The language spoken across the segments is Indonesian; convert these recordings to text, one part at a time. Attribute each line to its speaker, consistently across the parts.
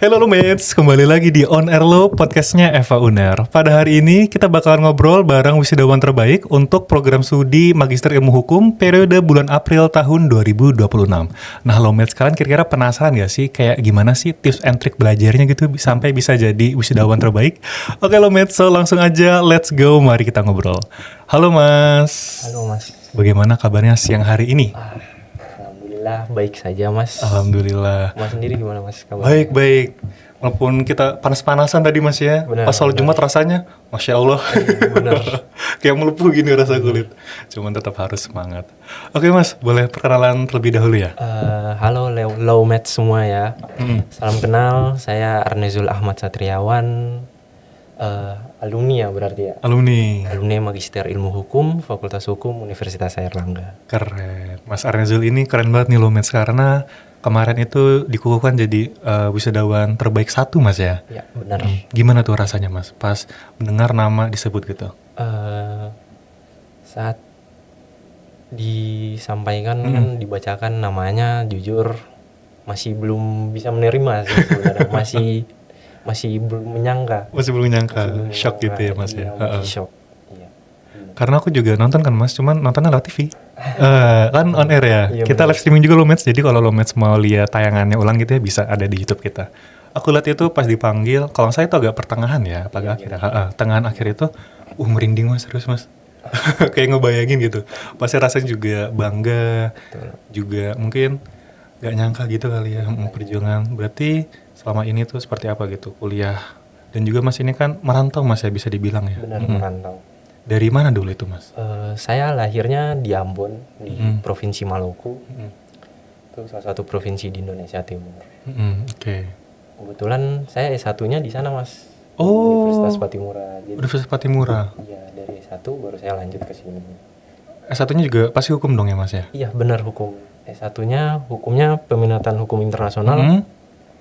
Speaker 1: Halo mates, kembali lagi di On Air Lo, podcastnya Eva Uner. Pada hari ini kita bakalan ngobrol bareng wisudawan terbaik untuk program studi Magister Ilmu Hukum periode bulan April tahun 2026. Nah lo mates, kalian kira-kira penasaran gak sih kayak gimana sih tips and trick belajarnya gitu sampai bisa jadi wisudawan terbaik? Oke lo mates, so langsung aja let's go, mari kita ngobrol. Halo mas.
Speaker 2: Halo Mas.
Speaker 1: Bagaimana kabarnya siang hari ini?
Speaker 2: Alhamdulillah baik saja Mas.
Speaker 1: Alhamdulillah.
Speaker 2: Mas sendiri gimana Mas kabarnya?
Speaker 1: Baik. Walaupun kita panas-panasan tadi mas ya,
Speaker 2: Benar,
Speaker 1: pas sholat
Speaker 2: benar.
Speaker 1: Jumat rasanya, Masya Allah,
Speaker 2: Bener.
Speaker 1: kayak melepuh gini rasa kulit. Cuman tetap harus semangat. Oke mas, boleh perkenalan terlebih dahulu ya?
Speaker 2: Halo Lowmet semua ya. Salam kenal, saya Arnezul Ahmad Satriawan, alumni ya berarti ya.
Speaker 1: Alumni,
Speaker 2: Magister Ilmu Hukum, Fakultas Hukum Universitas Airlangga.
Speaker 1: keren. Mas Arnezul ini keren banget nih loh Mets, karena kemarin itu dikukuhkan jadi wisudawan terbaik 1 mas ya?
Speaker 2: Ya benar.
Speaker 1: Gimana tuh rasanya mas, pas mendengar nama disebut gitu?
Speaker 2: Saat disampaikan kan dibacakan namanya, jujur masih belum bisa menerima sih sebenarnya. masih belum menyangka.
Speaker 1: Masih belum nyangka, shock gitu ya mas ya?
Speaker 2: Iya, masih shock. Iya.
Speaker 1: Karena aku juga nonton kan mas, cuman nontonnya lewat TV. Kan on air ya.
Speaker 2: Iya,
Speaker 1: Kita
Speaker 2: bener.
Speaker 1: live streaming juga loh Mets. Jadi kalau lo Mets mau lihat tayangannya ulang gitu ya bisa ada di YouTube kita. Aku lihat itu pas dipanggil, kalau saya itu agak pertengahan ya, agak akhir. Tengahan akhir itu, merinding mas, serius mas. Kayak ngebayangin gitu. Pasti rasanya juga bangga, juga mungkin gak nyangka gitu kali ya perjuangan. Berarti selama ini tuh seperti apa gitu kuliah. Dan juga mas ini kan merantau mas ya bisa dibilang ya.
Speaker 2: Benar, merantau.
Speaker 1: Dari mana dulu itu mas?
Speaker 2: Saya lahirnya di Ambon, di Provinsi Maluku. Itu salah satu provinsi di Indonesia Timur.
Speaker 1: Oke.
Speaker 2: Kebetulan saya S1-nya di sana Mas.
Speaker 1: Oh,
Speaker 2: Universitas Patimura. Jadi
Speaker 1: Universitas Patimura.
Speaker 2: iya, dari S1 baru saya lanjut ke sini.
Speaker 1: S1-nya juga pasti hukum dong ya mas ya?
Speaker 2: Iya, benar hukum. S1-nya hukumnya peminatan hukum internasional.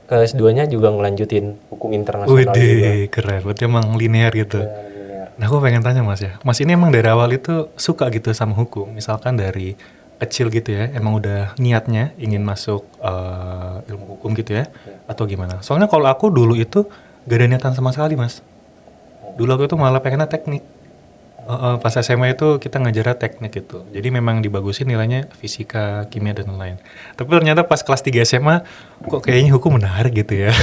Speaker 2: Ke S2-nya juga ngelanjutin hukum internasional juga.
Speaker 1: Wih, keren. Berarti emang linear gitu.
Speaker 2: Linear.
Speaker 1: Nah, aku pengen tanya mas ya. Mas ini emang dari awal itu suka gitu sama hukum? Misalkan dari kecil gitu ya, emang udah niatnya ingin masuk ilmu hukum gitu ya? Atau gimana? Soalnya kalau aku dulu itu gak ada niatan sama sekali mas. Dulu aku itu malah pengennya teknik. Pas SMA itu kita ngajarnya teknik gitu. Jadi memang dibagusin nilainya fisika, kimia, dan lain-lain. Tapi ternyata pas kelas 3 SMA, kok kayaknya hukum menarik gitu ya.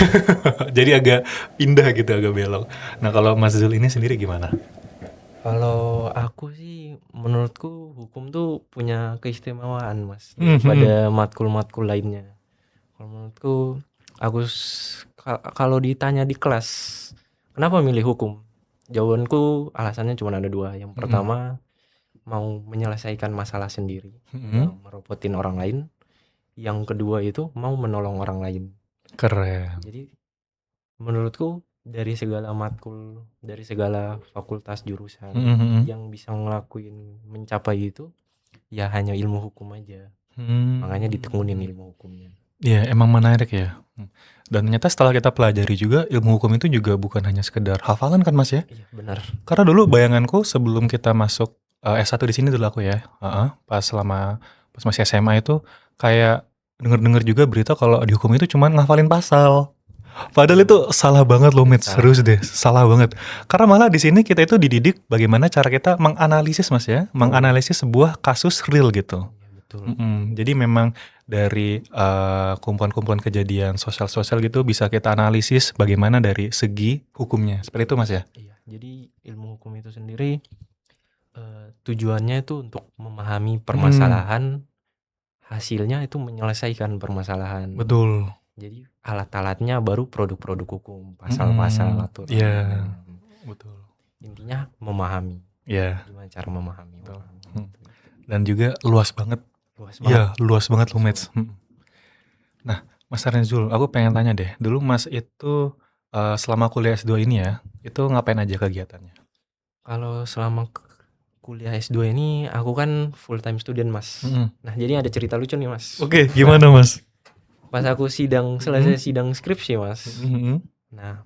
Speaker 1: Jadi agak pindah gitu, agak belok. Nah kalau Mas Zul ini sendiri gimana?
Speaker 2: Kalau aku sih, menurutku hukum tuh punya keistimewaan Mas daripada matkul-matkul lainnya. Kalau menurutku, kalau ditanya di kelas, kenapa milih hukum? Jawabanku alasannya cuma ada 2. Yang pertama, mau menyelesaikan masalah sendiri, nggak merepotin orang lain. Yang kedua itu mau menolong orang lain.
Speaker 1: Keren.
Speaker 2: Jadi menurutku dari segala matkul, dari segala fakultas jurusan yang bisa ngelakuin mencapai itu ya hanya ilmu hukum aja. Makanya ditekunin ilmu hukumnya.
Speaker 1: Iya, emang menarik ya. Dan ternyata setelah kita pelajari juga, ilmu hukum itu juga bukan hanya sekedar hafalan kan mas ya?
Speaker 2: Iya benar.
Speaker 1: Karena dulu bayanganku sebelum kita masuk S1 di sini dulu aku ya, pas masih SMA itu kayak denger-denger juga berita kalau di hukum itu cuma ngafalin pasal. Padahal itu salah banget loh, Mit. Serius deh, salah banget. Karena malah di sini kita itu dididik bagaimana cara kita menganalisis mas ya, menganalisis sebuah kasus real gitu.
Speaker 2: Iya betul.
Speaker 1: Jadi memang dari kumpulan-kumpulan kejadian sosial-sosial gitu bisa kita analisis bagaimana dari segi hukumnya. Seperti itu mas ya?
Speaker 2: Iya, jadi ilmu hukum itu sendiri tujuannya itu untuk memahami permasalahan, hasilnya itu menyelesaikan permasalahan.
Speaker 1: Betul.
Speaker 2: Jadi alat-alatnya baru produk-produk hukum, pasal-pasal aturan.
Speaker 1: Iya, betul.
Speaker 2: Intinya memahami.
Speaker 1: Iya.
Speaker 2: Gimana cara memahami?
Speaker 1: Dan juga luas banget.
Speaker 2: Luas
Speaker 1: Iya,
Speaker 2: banget.
Speaker 1: luas banget loh, Mets. Nah, Mas Arnezul, aku pengen tanya deh. Dulu Mas itu selama kuliah S2 ini ya, itu ngapain aja kegiatannya?
Speaker 2: Kalau selama kuliah S2 ini aku kan full time student Mas. Nah jadi ada cerita lucu nih Mas.
Speaker 1: Oke, gimana Mas?
Speaker 2: Pas aku selesai sidang skripsi Mas. Nah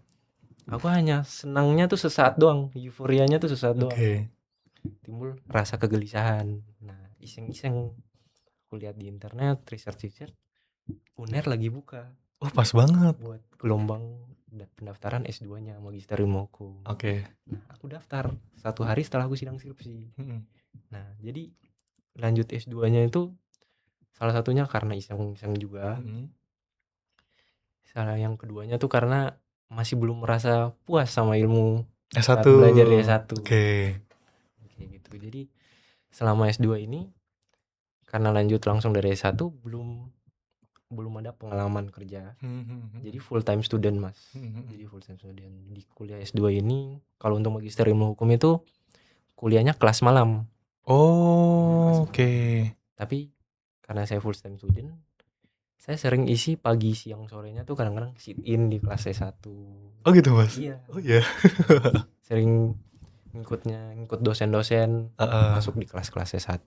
Speaker 2: aku hanya senangnya tuh sesaat doang, euforianya tuh sesaat doang. Timbul rasa kegelisahan. Nah iseng-iseng aku lihat di internet, research, Uner lagi buka
Speaker 1: Oh, pas banget.
Speaker 2: buat gelombang pendaftaran S2-nya Magister Ilmu Hukum.
Speaker 1: Oke.
Speaker 2: Nah, aku daftar 1 hari setelah aku sidang skripsi.
Speaker 1: Mm-mm.
Speaker 2: Nah, jadi lanjut S2-nya itu salah satunya karena iseng-iseng juga.
Speaker 1: Mm-mm.
Speaker 2: Salah yang keduanya tuh karena masih belum merasa puas sama ilmu saat
Speaker 1: S1.
Speaker 2: belajar di S1.
Speaker 1: Oke.
Speaker 2: Kayak gitu. Jadi selama S2 ini karena lanjut langsung dari S1 belum ada pengalaman kerja. Jadi full time student, Mas. Jadi full time student di kuliah S2 ini. Kalau untuk Magister Ilmu Hukum itu kuliahnya kelas malam.
Speaker 1: Oh, oke.
Speaker 2: Tapi karena saya full time student, saya sering isi pagi, siang, sorenya tuh kadang-kadang sit in di kelas S1.
Speaker 1: Oh gitu, Mas?
Speaker 2: Iya.
Speaker 1: Oh iya.
Speaker 2: Sering ngikut dosen-dosen
Speaker 1: Heeh.
Speaker 2: masuk di kelas-kelas S1.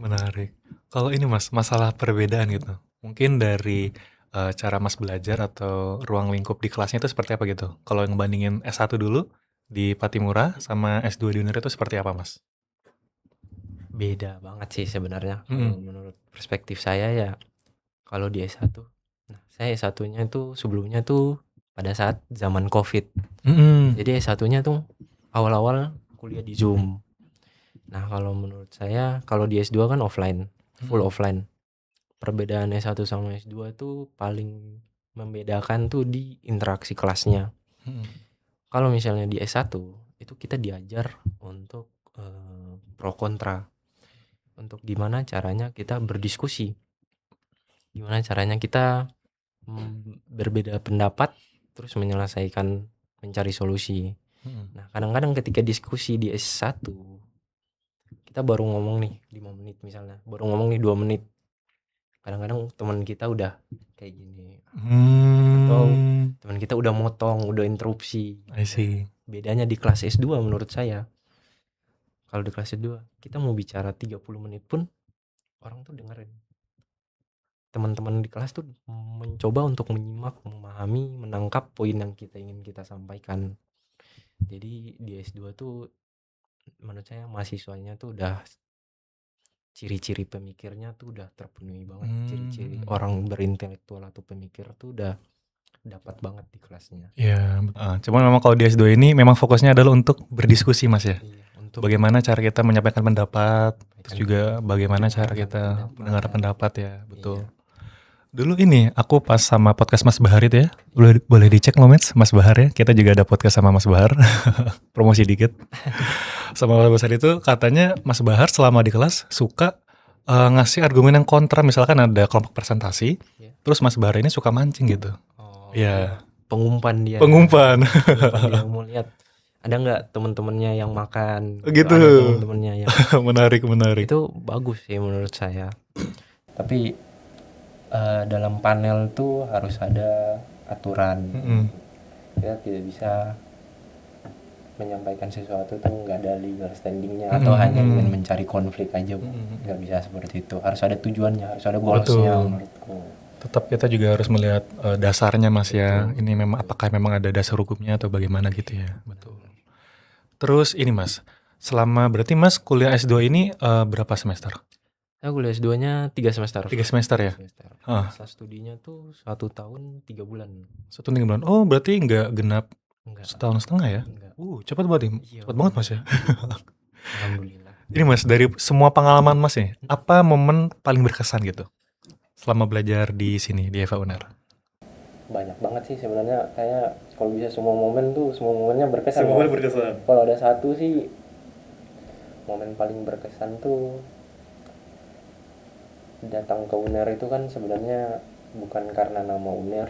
Speaker 1: Menarik. Kalau ini Mas, masalah perbedaan gitu. Mungkin dari cara Mas belajar atau ruang lingkup di kelasnya itu seperti apa gitu? Kalau yang bandingin S1 dulu di Patimura sama S2 di UNER itu seperti apa, Mas?
Speaker 2: Beda banget sih sebenarnya kalau
Speaker 1: Mm-mm.
Speaker 2: menurut perspektif saya ya. Kalau di S1, nah saya S1-nya itu sebelumnya tuh pada saat zaman Covid.
Speaker 1: Mm-mm.
Speaker 2: Jadi S1-nya tuh awal-awal kuliah di Zoom. Nah, kalau menurut saya kalau di S2 kan offline, full
Speaker 1: Mm-mm.
Speaker 2: offline. Perbedaan S1 sama S2 tuh paling membedakan tuh di interaksi kelasnya.
Speaker 1: Mm-mm.
Speaker 2: Kalau misalnya di S1 itu kita diajar untuk pro kontra, untuk gimana caranya kita berdiskusi, gimana caranya kita berbeda pendapat terus menyelesaikan, mencari solusi.
Speaker 1: Mm-mm.
Speaker 2: Nah, kadang-kadang ketika diskusi di S1 kita baru ngomong nih 5 menit misalnya, baru ngomong nih 2 menit. Kadang-kadang teman kita udah kayak gini atau
Speaker 1: Hmm,
Speaker 2: teman kita udah motong, udah interupsi.
Speaker 1: I see.
Speaker 2: Bedanya di kelas S2 menurut saya. Kalau di kelas S2 kita mau bicara 30 menit pun orang tuh dengerin. Teman-teman di kelas tuh mencoba untuk menyimak, memahami, menangkap poin yang kita sampaikan. Jadi di S2 tuh menurut saya mahasiswanya tuh udah ciri-ciri pemikirnya tuh udah terpenuhi banget. Ciri-ciri
Speaker 1: Hmm.
Speaker 2: orang berintelektual atau pemikir tuh udah dapat banget di kelasnya.
Speaker 1: Ya, cuman memang kalau di S2 ini memang fokusnya adalah untuk berdiskusi, Mas ya.
Speaker 2: Iya, untuk
Speaker 1: Bagaimana cara kita menyampaikan pendapat, terus
Speaker 2: menyampaikan
Speaker 1: juga bagaimana cara
Speaker 2: mendengarkan
Speaker 1: kita mendengar
Speaker 2: pendapat.
Speaker 1: pendapat ya,
Speaker 2: Iya,
Speaker 1: betul. Dulu ini aku pas sama podcast Mas Bahar itu ya, boleh boleh dicek loh Mas Bahar ya. Kita juga ada podcast sama Mas Bahar, promosi dikit. Sama Mas Bahar itu katanya Mas Bahar selama di kelas suka ngasih argumen yang kontra, misalkan ada kelompok presentasi,
Speaker 2: iya.
Speaker 1: terus Mas Bahar ini suka mancing gitu.
Speaker 2: Oh,
Speaker 1: Iya,
Speaker 2: pengumpan dia.
Speaker 1: pengumpan.
Speaker 2: Pengumpan dia mau lihat ada nggak teman-temannya yang makan gitu,
Speaker 1: Gitu.
Speaker 2: ada teman-temannya yang
Speaker 1: Menarik, menarik.
Speaker 2: itu bagus sih menurut saya. Tapi dalam panel tuh harus ada aturan.
Speaker 1: Mm-mm.
Speaker 2: Kita tidak bisa menyampaikan sesuatu tuh nggak ada legal standingnya atau hanya ingin mencari konflik aja, nggak bisa seperti itu. Harus ada tujuannya, harus ada goalsnya menurutku.
Speaker 1: Tetap kita juga harus melihat dasarnya Mas ya. Ini memang apakah memang ada dasar hukumnya atau bagaimana gitu ya. Betul. Terus ini Mas, selama berarti Mas kuliah S2 ini berapa semester?
Speaker 2: Saya kuliah S2-nya 3 semester.
Speaker 1: 3 semester ya?
Speaker 2: Semester.
Speaker 1: Ah,
Speaker 2: Masa studinya tuh 1 tahun 3 bulan.
Speaker 1: 1 3 bulan. Oh, berarti nggak genap
Speaker 2: Enggak,
Speaker 1: setahun setengah ya?
Speaker 2: enggak.
Speaker 1: Cepat berarti.
Speaker 2: Iya,
Speaker 1: Cepat banget Mas ya.
Speaker 2: alhamdulillah.
Speaker 1: Ini Mas, dari semua pengalaman Mas nih, apa momen paling berkesan gitu selama belajar di sini di Eva Uner?
Speaker 2: Banyak banget sih sebenarnya, kayak kalau bisa semua momennya berkesan. Kalau ada satu sih momen paling berkesan tuh datang ke UNER itu kan sebenarnya bukan karena nama UNER,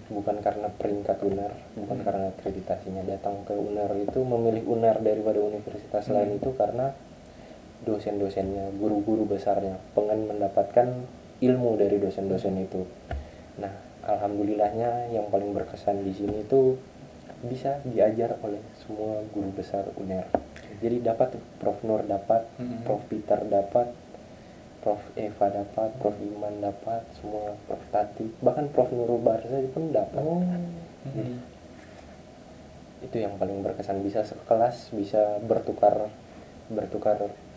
Speaker 2: bukan karena peringkat UNER, bukan karena akreditasinya. Datang ke UNER itu, memilih UNER daripada universitas lain itu karena dosen-dosennya, guru-guru besarnya pengen mendapatkan ilmu dari dosen-dosen itu. Nah, alhamdulillahnya yang paling berkesan di sini tuh bisa diajar oleh semua guru besar UNER. Jadi dapat Prof Nur dapat, Prof Peter dapat, Prof Eva dapat, Prof Iman dapat, semua Prof Tati, bahkan Prof Nurul Barza pun dapat. Jadi itu yang paling berkesan, bisa sekelas, bisa bertukar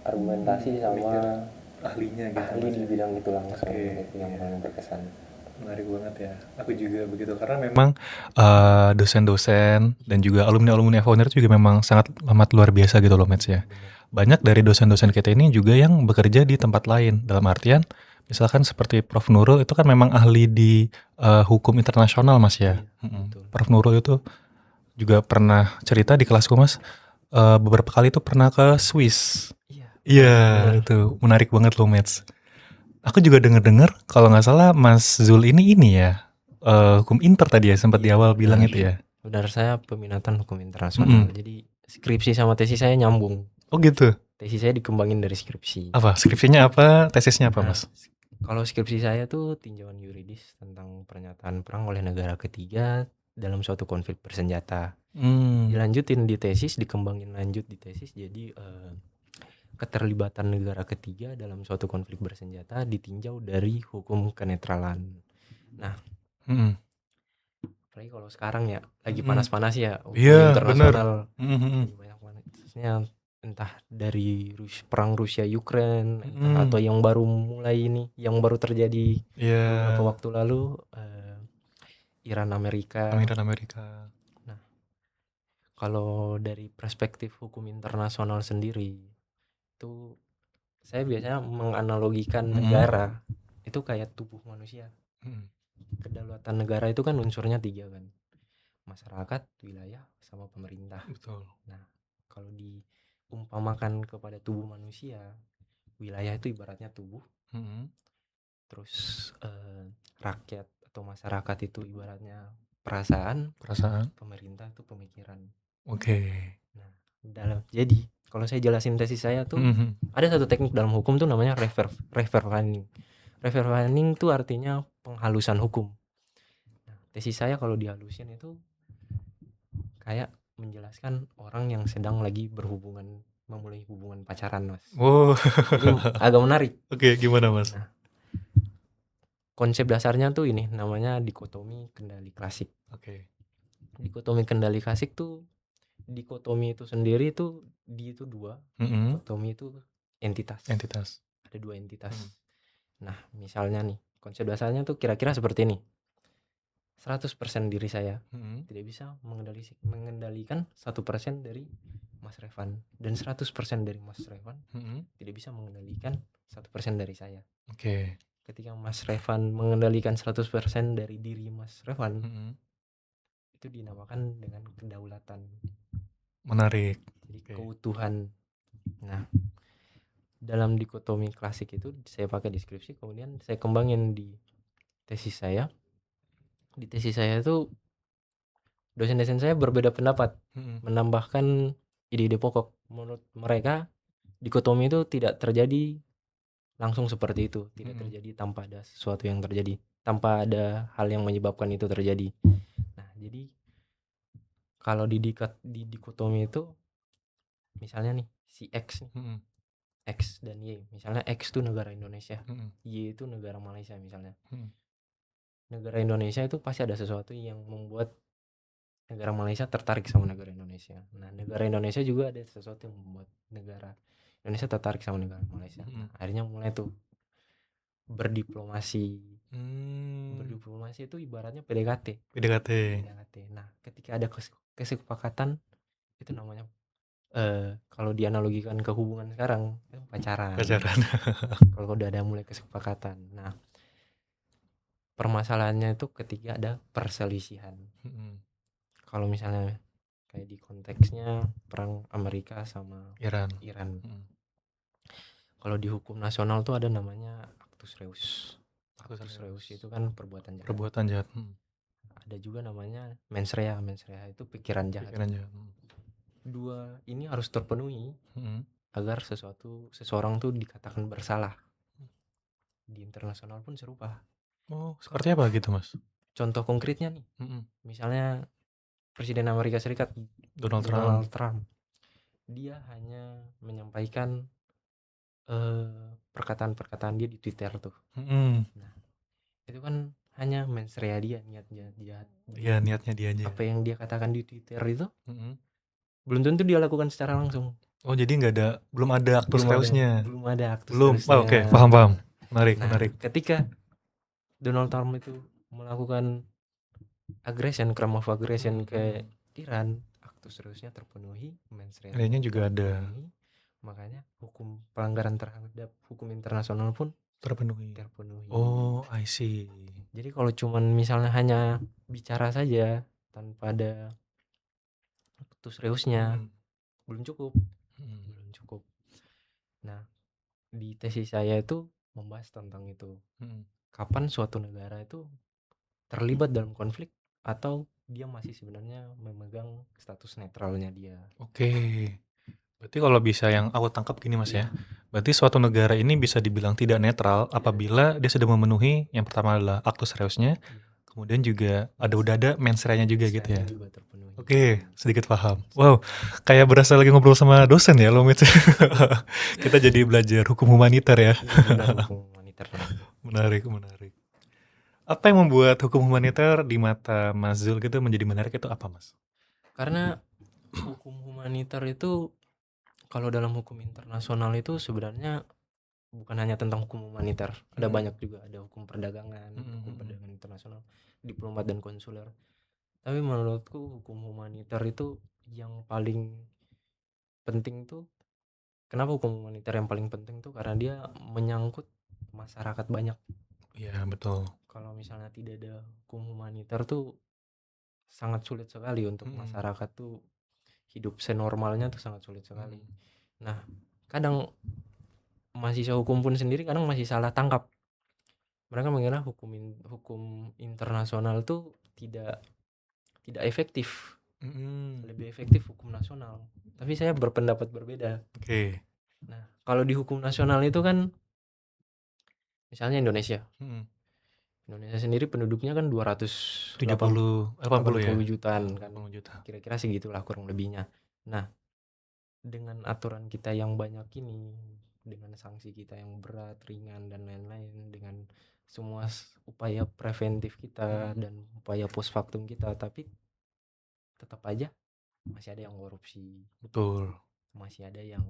Speaker 2: argumentasi sama
Speaker 1: ahlinya
Speaker 2: ahli di bidang itu langsung. Itu yang paling berkesan.
Speaker 1: Menarik banget ya. Aku juga begitu karena memang dosen-dosen dan juga alumni-alumni Founder juga memang sangat amat luar biasa gitu loh, Mets ya.
Speaker 2: Bener.
Speaker 1: Banyak dari dosen-dosen kita ini juga yang bekerja di tempat lain. Dalam artian, misalkan seperti Prof. Nurul itu kan memang ahli di hukum internasional, Mas ya.
Speaker 2: Iya, betul.
Speaker 1: Prof. Nurul itu juga pernah cerita di kelasku, Mas. Beberapa kali itu pernah ke Swiss.
Speaker 2: Iya,
Speaker 1: Iya,
Speaker 2: bener.
Speaker 1: itu menarik banget loh, Mets. Aku juga denger-dengar kalau nggak salah Mas Zul ini ya, hukum inter tadi ya sempat di
Speaker 2: Iya,
Speaker 1: awal bilang
Speaker 2: benar.
Speaker 1: itu ya.
Speaker 2: Benar, saya peminatan hukum internasional. Jadi skripsi sama tesis saya nyambung.
Speaker 1: Oh gitu.
Speaker 2: Tesis saya dikembangin dari skripsi.
Speaker 1: Apa? Skripsinya apa? Tesisnya apa,
Speaker 2: Nah,
Speaker 1: Mas?
Speaker 2: kalau skripsi saya tuh tinjauan yuridis tentang pernyataan perang oleh negara ketiga dalam suatu konflik bersenjata. Dilanjutin di tesis, dikembangin lanjut di tesis, jadi keterlibatan negara ketiga dalam suatu konflik bersenjata ditinjau dari hukum kenetralan. Nah, apalagi kalau sekarang ya lagi panas-panas ya hukum
Speaker 1: Iya,
Speaker 2: internasional.
Speaker 1: bener.
Speaker 2: Lagi banyak panasnya, entah dari perang Rusia Ukraine,
Speaker 1: Mm-mm.
Speaker 2: atau yang baru mulai ini, yang baru terjadi
Speaker 1: Iya.
Speaker 2: beberapa waktu lalu, Iran Amerika.
Speaker 1: Amerika.
Speaker 2: Nah, kalau dari perspektif hukum internasional sendiri itu saya biasanya menganalogikan negara itu kayak tubuh manusia. Kedaulatan negara itu kan unsurnya 3 kan, masyarakat, wilayah, sama pemerintah.
Speaker 1: Betul.
Speaker 2: Nah, kalau diumpamakan kepada tubuh manusia, wilayah itu ibaratnya tubuh, terus rakyat atau masyarakat itu ibaratnya perasaan, pemerintah itu pemikiran.
Speaker 1: Oke.
Speaker 2: Nah, jadi kalau saya jelasin tesis saya tuh, ada satu teknik dalam hukum tuh namanya reverse-planning. Reverse-planning tuh artinya penghalusan hukum. Nah, tesis saya kalau dihalusin itu kayak menjelaskan orang yang sedang lagi memulai hubungan pacaran, Mas.
Speaker 1: Oh.
Speaker 2: Jadi agak menarik.
Speaker 1: Oke, gimana, Mas?
Speaker 2: Nah, konsep dasarnya tuh ini namanya dikotomi kendali klasik.
Speaker 1: Oke.
Speaker 2: Dikotomi kendali klasik tuh, dikotomi itu sendiri tuh itu 2. Dikotomi itu entitas. Ada 2 entitas. Nah, misalnya nih, konsep dasarnya tuh kira-kira seperti ini. 100% diri saya tidak bisa mengendalikan 1% dari Mas Revan, dan 100% dari Mas Revan tidak bisa mengendalikan 1% dari saya.
Speaker 1: Oke.
Speaker 2: Ketika Mas Revan mengendalikan 100% dari diri Mas Revan, itu dinamakan dengan kedaulatan.
Speaker 1: Menarik.
Speaker 2: Jadi keutuhan. Nah, dalam dikotomi klasik itu saya pakai deskripsi, kemudian saya kembangin di tesis saya. Di tesis saya itu dosen-dosen saya berbeda pendapat, menambahkan ide-ide pokok. Menurut mereka dikotomi itu tidak terjadi langsung seperti itu, tidak terjadi tanpa ada sesuatu yang terjadi, tanpa ada hal yang menyebabkan itu terjadi. Nah, jadi kalau di dikotomi itu misalnya nih si X nih, X dan Y. Misalnya X itu negara Indonesia, Y itu negara Malaysia misalnya. Negara Indonesia itu pasti ada sesuatu yang membuat negara Malaysia tertarik sama negara Indonesia. Nah, negara Indonesia juga ada sesuatu yang membuat negara Indonesia tertarik sama negara Malaysia. Nah, akhirnya mulai tuh berdiplomasi. Berdiplomasi itu ibaratnya PDKT. Nah, ketika ada kesepakatan, itu namanya kalau dianalogikan ke hubungan sekarang itu pacaran. Kalau udah ada mulai kesepakatan. Nah, permasalahannya itu ketika ada perselisihan. Kalau misalnya kayak di konteksnya perang Amerika sama Iran. Kalau di hukum nasional tuh ada namanya actus reus. Actus reus itu kan perbuatan jahat. Ada juga namanya mens rea. Mens rea itu pikiran jahat. 2 ini harus terpenuhi agar seseorang tuh dikatakan bersalah. Di internasional pun serupa.
Speaker 1: Oh, seperti apa gitu, Mas?
Speaker 2: Contoh konkretnya nih, misalnya Presiden Amerika Serikat
Speaker 1: Donald
Speaker 2: Trump. Dia hanya menyampaikan perkataan-perkataan dia di Twitter tuh. Nah, itu kan hanya mens rea dia, niatnya jahat.
Speaker 1: Iya, niatnya dia aja.
Speaker 2: Apa yang dia katakan di Twitter itu belum tentu dia lakukan secara langsung.
Speaker 1: Oh, jadi belum ada aktus reusnya.
Speaker 2: Belum ada aktus
Speaker 1: Belum.
Speaker 2: reusnya.
Speaker 1: Oke, paham. Menarik.
Speaker 2: Ketika Donald Trump itu melakukan crime of aggression ke Iran, aktus reusnya terpenuhi, mens rea
Speaker 1: Kayaknya juga ada
Speaker 2: terpenuhi, makanya hukum pelanggaran terhadap hukum internasional pun
Speaker 1: terpenuhi.
Speaker 2: terpenuhi.
Speaker 1: Oh, I see.
Speaker 2: Jadi kalau cuman misalnya hanya bicara saja tanpa ada aktus reusnya,
Speaker 1: Hmm.
Speaker 2: belum cukup,
Speaker 1: Hmm.
Speaker 2: belum cukup. Nah, di tesis saya itu membahas tentang itu.
Speaker 1: Hmm.
Speaker 2: Kapan suatu negara itu terlibat dalam konflik atau dia masih sebenarnya memegang status netralnya dia.
Speaker 1: Oke. Berarti kalau bisa yang aku tangkap gini Mas ya. Berarti suatu negara ini bisa dibilang tidak netral apabila dia sudah memenuhi yang pertama adalah aktus reusnya, kemudian juga udah ada mens rea-nya juga gitu ya.
Speaker 2: Mens rea juga terpenuhi.
Speaker 1: Oke, sedikit paham. Wow, kayak berasa lagi ngobrol sama dosen ya, Lomit. Kita jadi belajar hukum humaniter ya.
Speaker 2: Iya, benar, hukum humaniter.
Speaker 1: Menarik, menarik. Apa yang membuat hukum humaniter di mata Mas Zul gitu menjadi menarik itu apa, Mas?
Speaker 2: Karena hukum humaniter itu kalau dalam hukum internasional itu sebenarnya bukan hanya tentang hukum humaniter, ada banyak juga, ada hukum perdagangan, hukum perdagangan internasional, diplomat dan konsuler. Tapi menurutku hukum humaniter itu yang paling penting tuh, kenapa hukum humaniter yang paling penting tuh karena dia menyangkut masyarakat banyak.
Speaker 1: Iya, betul.
Speaker 2: Kalau misalnya tidak ada hukum humaniter tuh sangat sulit sekali untuk masyarakat tuh hidup senormalnya tuh sangat sulit sekali. Nah, kadang mahasiswa hukum pun sendiri kadang masih salah tangkap. Mereka mengira hukum internasional tuh tidak efektif. Lebih efektif hukum nasional. Tapi saya berpendapat berbeda.
Speaker 1: Oke.
Speaker 2: Nah, kalau di hukum nasional itu kan misalnya Indonesia. Indonesia sendiri penduduknya kan
Speaker 1: 70, 80 ya?
Speaker 2: 280 jutaan kan.
Speaker 1: 80 juta.
Speaker 2: Kira-kira segitulah kurang lebihnya. Nah, dengan aturan kita yang banyak ini, dengan sanksi kita yang berat, ringan dan lain-lain, dengan semua upaya preventif kita dan upaya post factum kita, tapi tetap aja masih ada yang korupsi.
Speaker 1: Betul.
Speaker 2: Masih ada yang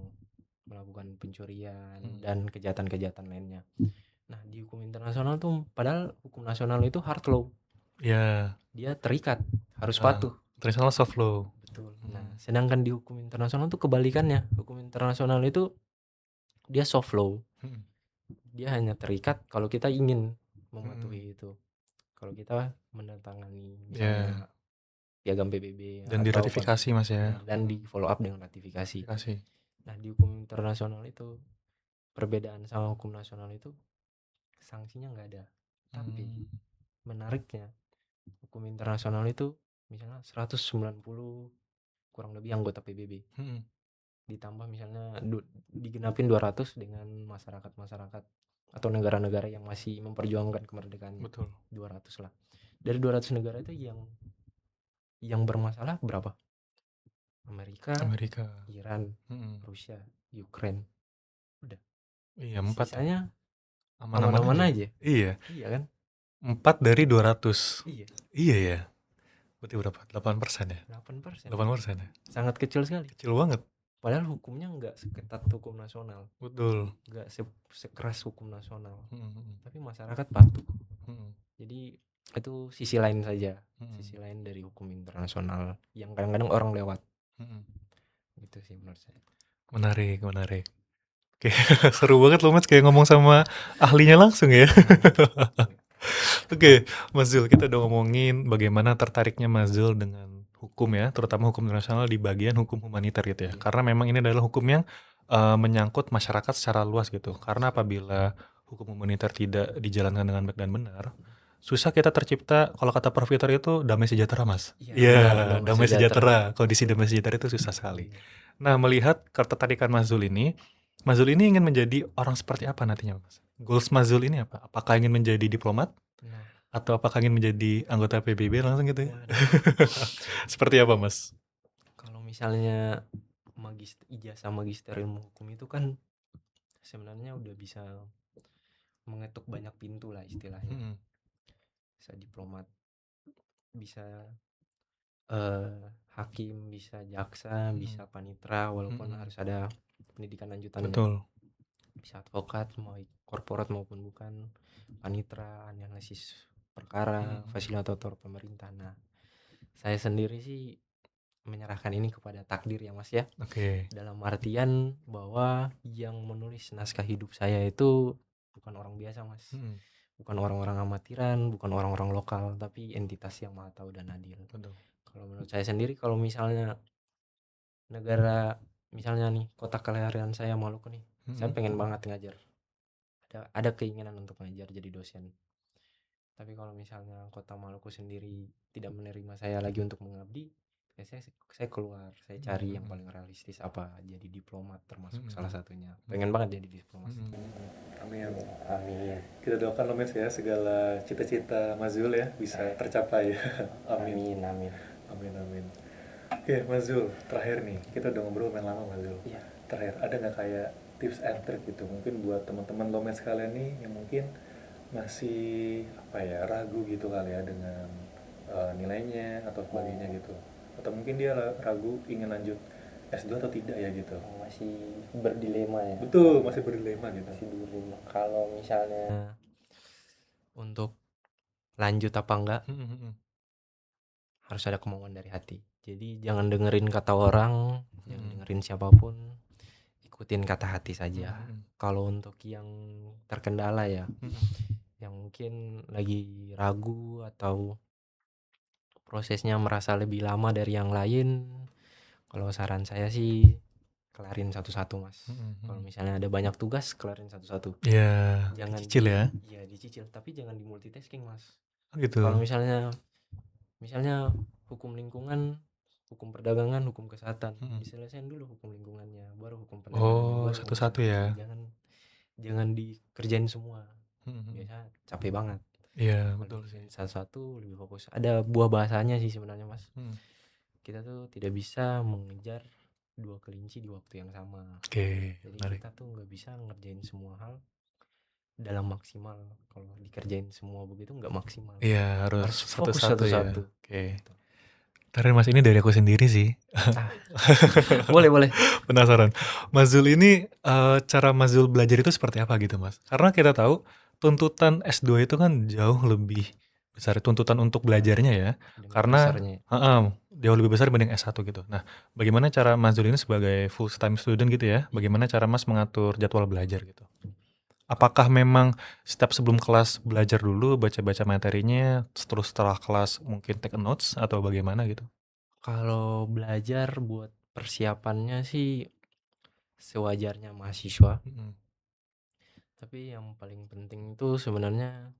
Speaker 2: melakukan pencurian dan kejahatan-kejahatan lainnya. Nah, di hukum internasional tuh padahal hukum nasional itu hard law.
Speaker 1: Ya.
Speaker 2: Dia terikat, harus patuh.
Speaker 1: International soft law.
Speaker 2: Betul. Nah, sedangkan di hukum internasional tuh kebalikannya. Hukum internasional itu dia soft law. Dia hanya terikat kalau kita ingin mematuhi itu. Kalau kita menandatangani misalnya piagam PBB
Speaker 1: Dan diratifikasi Mas ya.
Speaker 2: dan di follow up dengan ratifikasi.
Speaker 1: Ratifikasi.
Speaker 2: Nah, di hukum internasional itu perbedaan sama hukum nasional itu sanksinya nggak ada. Tapi menariknya hukum internasional itu misalnya 190 kurang lebih anggota PBB. Ditambah misalnya digenapin 200 dengan masyarakat-masyarakat atau negara-negara yang masih memperjuangkan kemerdekaan.
Speaker 1: Betul.
Speaker 2: 200 lah. Dari 200 negara itu yang bermasalah berapa? Amerika, Iran, Rusia, Ukraine. Udah.
Speaker 1: Iya, 4.
Speaker 2: Sisanya
Speaker 1: aman-aman
Speaker 2: aja.
Speaker 1: Iya.
Speaker 2: Iya kan?
Speaker 1: 4 dari 200.
Speaker 2: Iya.
Speaker 1: Iya ya. Berarti berapa? 8% ya?
Speaker 2: 8%.
Speaker 1: 8% ya?
Speaker 2: Sangat kecil sekali.
Speaker 1: Kecil banget.
Speaker 2: Padahal hukumnya nggak seketat hukum nasional.
Speaker 1: Betul.
Speaker 2: Nggak sekeras hukum nasional. Tapi masyarakat patuh. Jadi itu sisi lain saja. Sisi lain dari hukum internasional yang kadang-kadang orang lewat. Gitu sih menurut saya.
Speaker 1: Menarik. Oke, seru banget loh Mas, kayak ngomong sama ahlinya langsung ya. Oke, Mas Zul, kita udah ngomongin bagaimana tertariknya Mas Zul dengan hukum ya, terutama hukum internasional di bagian hukum humaniter gitu ya. Karena memang ini adalah hukum yang menyangkut masyarakat secara luas gitu. Karena apabila hukum humaniter tidak dijalankan dengan baik dan benar, susah kita tercipta, kalau kata Prof. Victor itu damai sejahtera Mas. Iya, damai sejahtera. Kondisi damai sejahtera itu susah sekali. Nah, melihat ketertarikan Mas Zul ini ingin menjadi orang seperti apa nantinya Mas? Goals Mas Zul ini apa? Apakah ingin menjadi diplomat? Atau apakah ingin menjadi anggota PBB langsung gitu ya? Seperti apa Mas?
Speaker 2: Kalau misalnya ijazah magister ilmu hukum itu kan sebenarnya udah bisa mengetuk banyak pintu lah istilahnya. Bisa diplomat, bisa hakim, bisa jaksa, bisa panitra, walaupun harus ada pendidikan lanjutannya.
Speaker 1: Betul.
Speaker 2: bisa advokat, mau korporat maupun bukan, panitra, analisis perkara, fasilitator pemerintah. Nah, saya sendiri sih menyerahkan ini kepada takdir ya Mas ya.
Speaker 1: Oke.
Speaker 2: Dalam artian bahwa yang menulis naskah hidup saya itu bukan orang biasa Mas.
Speaker 1: Mhm.
Speaker 2: Bukan orang-orang amatiran, bukan orang-orang lokal, tapi entitas yang maha tahu dan adil.
Speaker 1: Betul.
Speaker 2: Kalau menurut saya sendiri, kalau misalnya negara, misalnya nih kota kelahiran saya Maluku nih, saya pengen banget ngajar. Ada keinginan untuk ngajar jadi dosen. Tapi kalau misalnya kota Maluku sendiri tidak menerima saya lagi untuk mengabdi, ya saya keluar, saya cari yang paling realistis apa, jadi diplomat termasuk salah satunya. Pengen banget jadi diplomat.
Speaker 1: Amin.
Speaker 2: Amin.
Speaker 1: Kita doakan lo Mas ya, segala cita-cita Mas Zul ya bisa tercapai. Amin.
Speaker 2: Amin.
Speaker 1: Amin amin. Oke Mas Zul, terakhir nih, kita udah ngobrol lumayan lama Mas Zul.
Speaker 2: Iya.
Speaker 1: Terakhir, ada nggak kayak tips and trick gitu, mungkin buat teman-teman Lomet sekalian nih yang mungkin masih apa ya ragu gitu kali ya dengan nilainya atau sebagainya gitu, atau mungkin dia ragu ingin lanjut S2 atau tidak ya gitu.
Speaker 2: Masih berdilema ya.
Speaker 1: Betul, masih berdilema gitu.
Speaker 2: Masih berdilema. Kalau misalnya untuk lanjut apa enggak, harus ada kemauan dari hati. Jadi jangan dengerin kata orang, jangan dengerin siapapun, ikutin kata hati saja. Kalau untuk yang terkendala ya, yang mungkin lagi ragu atau prosesnya merasa lebih lama dari yang lain, kalau saran saya sih kelarin satu-satu Mas. Kalau misalnya ada banyak tugas, kelarin satu-satu.
Speaker 1: Ya,
Speaker 2: Jangan
Speaker 1: dicicil ya.
Speaker 2: Iya, dicicil, tapi jangan di multitasking Mas.
Speaker 1: Gitu.
Speaker 2: Kalau misalnya hukum lingkungan, hukum perdagangan, hukum kesehatan, diselesaikan dulu hukum lingkungannya, baru hukum perdagangannya, baru hukum
Speaker 1: satu-satu ya.
Speaker 2: Jangan dikerjain semua. Biasa capek banget.
Speaker 1: Iya, betul sih.
Speaker 2: Satu-satu lebih fokus. Ada buah bahasanya sih sebenarnya Mas. Kita tuh tidak bisa mengejar dua kelinci di waktu yang sama.
Speaker 1: Oke,
Speaker 2: Jadi
Speaker 1: menarik.
Speaker 2: kita tuh nggak bisa ngerjain semua hal dalam maksimal. Kalau dikerjain semua begitu nggak maksimal.
Speaker 1: Iya, harus
Speaker 2: fokus
Speaker 1: satu-satu ya.
Speaker 2: satu-satu.
Speaker 1: Oke. Ntar Mas, ini dari aku sendiri sih.
Speaker 2: Boleh.
Speaker 1: Penasaran. Mas Zul ini cara Mas Zul belajar itu seperti apa gitu Mas? Karena kita tahu tuntutan S2 itu kan jauh lebih besar, tuntutan untuk belajarnya ya. Karena jauh lebih besar dibanding S1 gitu. Nah, bagaimana cara Mas Zul ini sebagai full time student gitu ya? Bagaimana cara Mas mengatur jadwal belajar gitu? Apakah memang setiap sebelum kelas belajar dulu, baca-baca materinya, terus setelah kelas mungkin take notes atau bagaimana gitu?
Speaker 2: Kalau belajar buat persiapannya sih sewajarnya mahasiswa. Tapi yang paling penting itu sebenarnya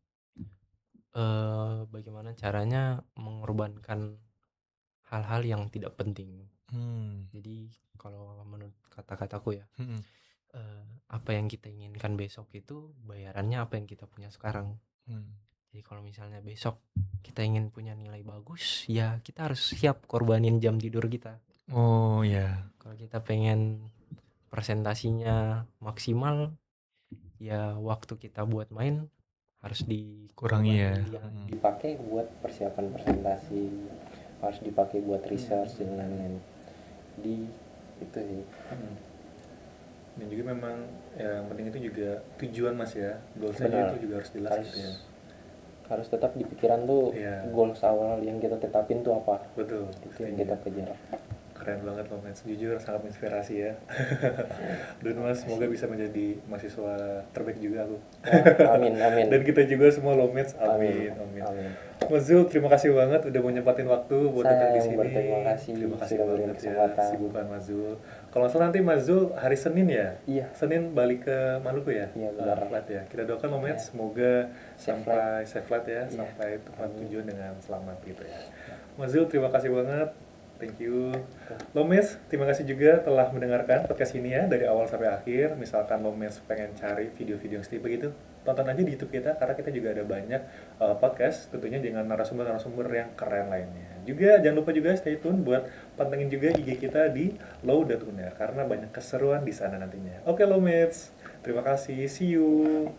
Speaker 2: bagaimana caranya mengorbankan hal-hal yang tidak penting. Jadi kalau menurut kata-kataku ya, apa yang kita inginkan besok itu bayarannya apa yang kita punya sekarang. Jadi kalau misalnya besok kita ingin punya nilai bagus, ya kita harus siap korbanin jam tidur kita.
Speaker 1: Oh ya.
Speaker 2: Kalau kita pengen presentasinya maksimal, ya waktu kita buat main harus
Speaker 1: Kurangi ya.
Speaker 2: dipakai buat persiapan presentasi, harus dipakai buat research dan lain-lain. Di itu sih.
Speaker 1: Dan juga memang yang penting itu juga tujuan Mas ya, goalsnya itu juga harus jelas gitu ya.
Speaker 2: Harus tetap di pikiran tuh goals awal yang kita tetapin tuh apa.
Speaker 1: Betul.
Speaker 2: Itu yang kita kejar.
Speaker 1: Keren banget loh Mas, jujur sangat menginspirasi ya. Dan Mas semoga bisa menjadi mahasiswa terbaik juga aku.
Speaker 2: Amin.
Speaker 1: Dan kita juga semua Lomets, amin. Mas Zul, terima kasih banget udah mau nyempatin waktu buat datang di sini.
Speaker 2: Terima kasih
Speaker 1: banget ya, sibukan Mas Zul. Kalau nggak salah nanti Mas Zul hari Senin ya?
Speaker 2: Iya.
Speaker 1: Senin balik ke Maluku ya?
Speaker 2: Iya benar.
Speaker 1: Ya. Kita doakan Lomets semoga sampai safe flight ya, sampai tempat tujuan dengan selamat gitu ya. Mas Zul, terima kasih banget. Thank you. Lomes, terima kasih juga telah mendengarkan podcast ini ya dari awal sampai akhir. Misalkan Lomes pengen cari video-video yang seperti itu, tonton aja di YouTube kita karena kita juga ada banyak podcast tentunya dengan narasumber-narasumber yang keren lainnya. Juga jangan lupa juga stay tune buat pantengin juga IG kita di low.uner karena banyak keseruan di sana nantinya. Oke Lomes, terima kasih. See you.